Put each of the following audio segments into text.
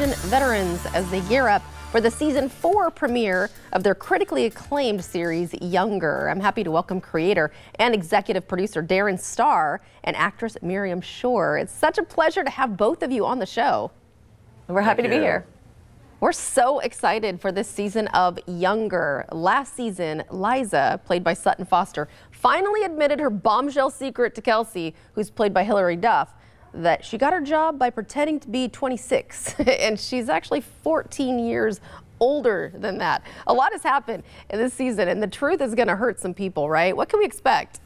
television veterans as they gear up for the season 4 premiere of their critically acclaimed series, Younger. I'm happy to welcome creator and executive producer Darren Star and actress Miriam Shore. It's such a pleasure to have both of you on the show. We're happy to be here. We're so excited for this season of Younger. Last season, Liza, played by Sutton Foster, finally admitted her bombshell secret to Kelsey, who's played by Hilary Duff, that she got her job by pretending to be 26, and she's actually 14 years older than that. A lot has happened in this season, and the truth is going to hurt some people, right? What can we expect?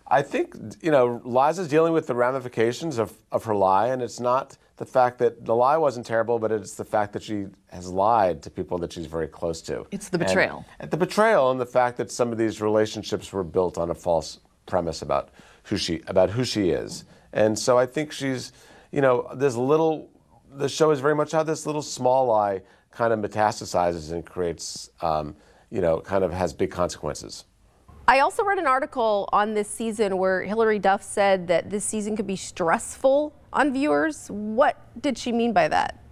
I think, you know, Liza's dealing with the ramifications of her lie, and it's not the fact that the lie wasn't terrible, but it's the fact that she has lied to people that she's very close to. It's the betrayal. And the betrayal and the fact that some of these relationships were built on a false premise about who she is. And so I think she's, you know, the show is very much how this little small lie kind of metastasizes and creates, you know, kind of has big consequences. I also read an article on this season where Hilary Duff said that this season could be stressful on viewers. What did she mean by that?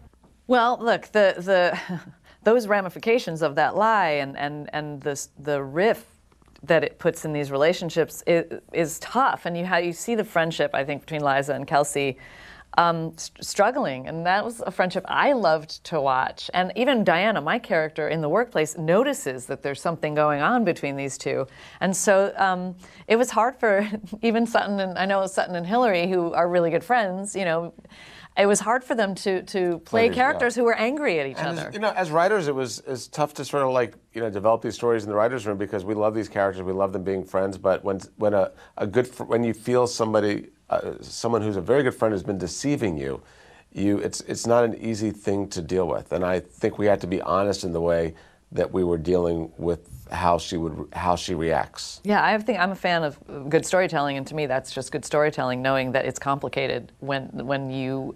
Well, look, those ramifications of that lie and the rift that it puts in these relationships is tough, and you see the friendship, I think, between Liza and Kelsey struggling, and that was a friendship I loved to watch. And even Diana, my character in the workplace, notices that there's something going on between these two, and so it was hard for even Sutton, and I know Sutton and Hilary, who are really good friends, you know, it was hard for them to play characters who were angry at each other. You know, as writers, it's tough to sort of like, you know, develop these stories in the writers' room because we love these characters, we love them being friends. But when you feel somebody, someone who's a very good friend has been deceiving you, it's not an easy thing to deal with. And I think we had to be honest in the way that we were dealing with how she reacts. Yeah, I'm a fan of good storytelling, and to me that's just good storytelling, knowing that it's complicated when you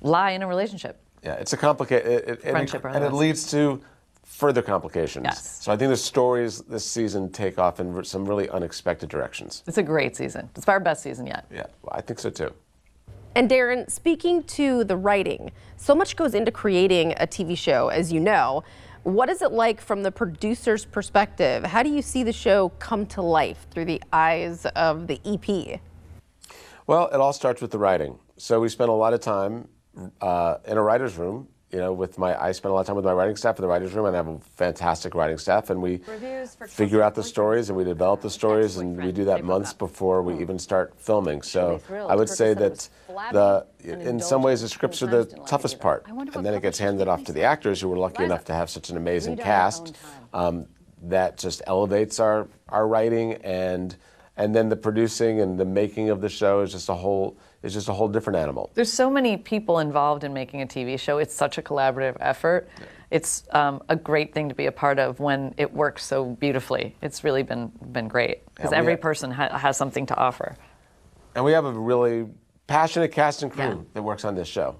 lie in a relationship. Yeah, it's a complicated friendship, and it leads to further complications. Yes. So I think the stories this season take off in some really unexpected directions. It's a great season. It's our best season yet. Yeah, well, I think so too. And Darren, speaking to the writing, so much goes into creating a TV show, as you know. What is it like from the producer's perspective? How do you see the show come to life through the eyes of the EP? Well, it all starts with the writing. So we spent a lot of time in a writer's room. You know, I spent a lot of time with my writing staff in the writer's room, and I have a fantastic writing staff, and we figure out the stories and we develop the stories, and we do that months before we even start filming. So I would say that in some ways the scripts are the toughest part, and then it gets handed off to the actors who were lucky enough to have such an amazing cast that just elevates our writing, and then the producing and the making of the show is just a whole different animal. There's so many people involved in making a TV show. It's such a collaborative effort. Yeah. It's a great thing to be a part of when it works so beautifully. It's really been great because every person has something to offer. And we have a really passionate cast and crew that works on this show.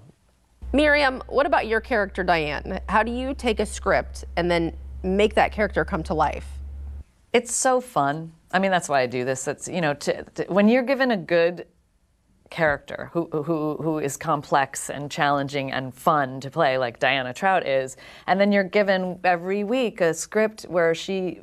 Miriam, what about your character, Diane? How do you take a script and then make that character come to life? It's so fun. I mean, that's why I do this. It's, you know, when you're given a good character who is complex and challenging and fun to play, like Diana Trout is, and then you're given every week a script where she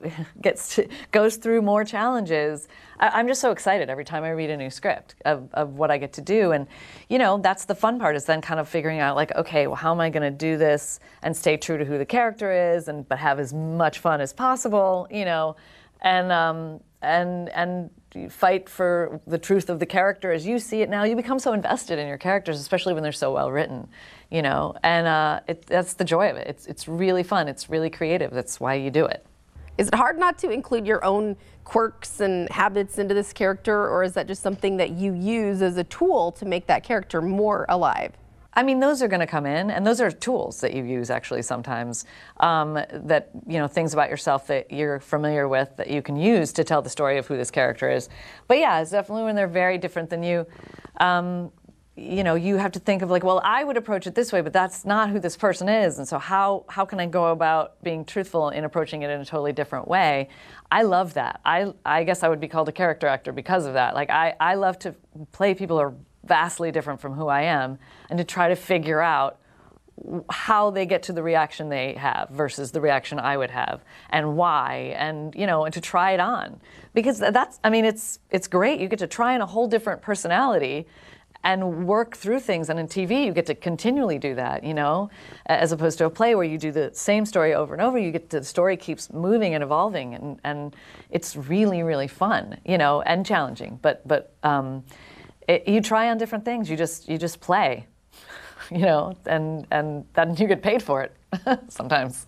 goes through more challenges. I'm just so excited every time I read a new script of what I get to do. And, you know, that's the fun part, is then kind of figuring out, like, okay, well, how am I going to do this and stay true to who the character is, but have as much fun as possible, you know, and fight for the truth of the character as you see it now. You become so invested in your characters, especially when they're so well written, you know, and that's the joy of it. It's really fun. It's really creative. That's why you do it. Is it hard not to include your own quirks and habits into this character, or is that just something that you use as a tool to make that character more alive? I mean, those are going to come in, and those are tools that you use actually sometimes, that, you know, things about yourself that you're familiar with that you can use to tell the story of who this character is. But yeah, it's definitely when they're very different than you. You know, you have to think of, like, well, I would approach it this way, but that's not who this person is. And so how can I go about being truthful in approaching it in a totally different way? I love that. I guess I would be called a character actor because of that. Like, I love to play people who are vastly different from who I am, and to try to figure out how they get to the reaction they have versus the reaction I would have, and why, and and to try it on, because that's, I mean, it's great. You get to try on a whole different personality and work through things. And in TV, you get to continually do that, as opposed to a play where you do the same story over and over. You get to, the story keeps moving and evolving, and it's really, really fun, and challenging. But you try on different things. You just play, and then you get paid for it sometimes.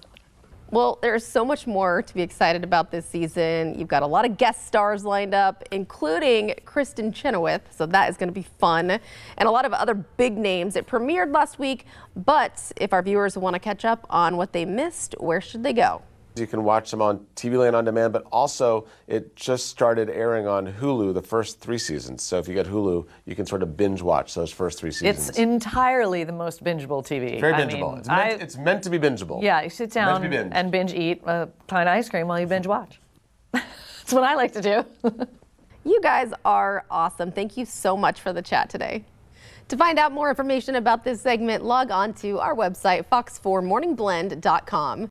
Well, there's so much more to be excited about this season. You've got a lot of guest stars lined up, including Kristen Chenoweth, so that is going to be fun, and a lot of other big names. It premiered last week, but if our viewers want to catch up on what they missed, where should they go? You can watch them on TV Land On Demand, but also it just started airing on Hulu, the first 3 seasons. So if you get Hulu, you can sort of binge watch those first 3 seasons. It's entirely the most bingeable TV. Very bingeable. It's meant to be bingeable. Yeah, you sit down and binge eat a pint of ice cream while you binge watch. That's what I like to do. You guys are awesome. Thank you so much for the chat today. To find out more information about this segment, log on to our website, fox4morningblend.com.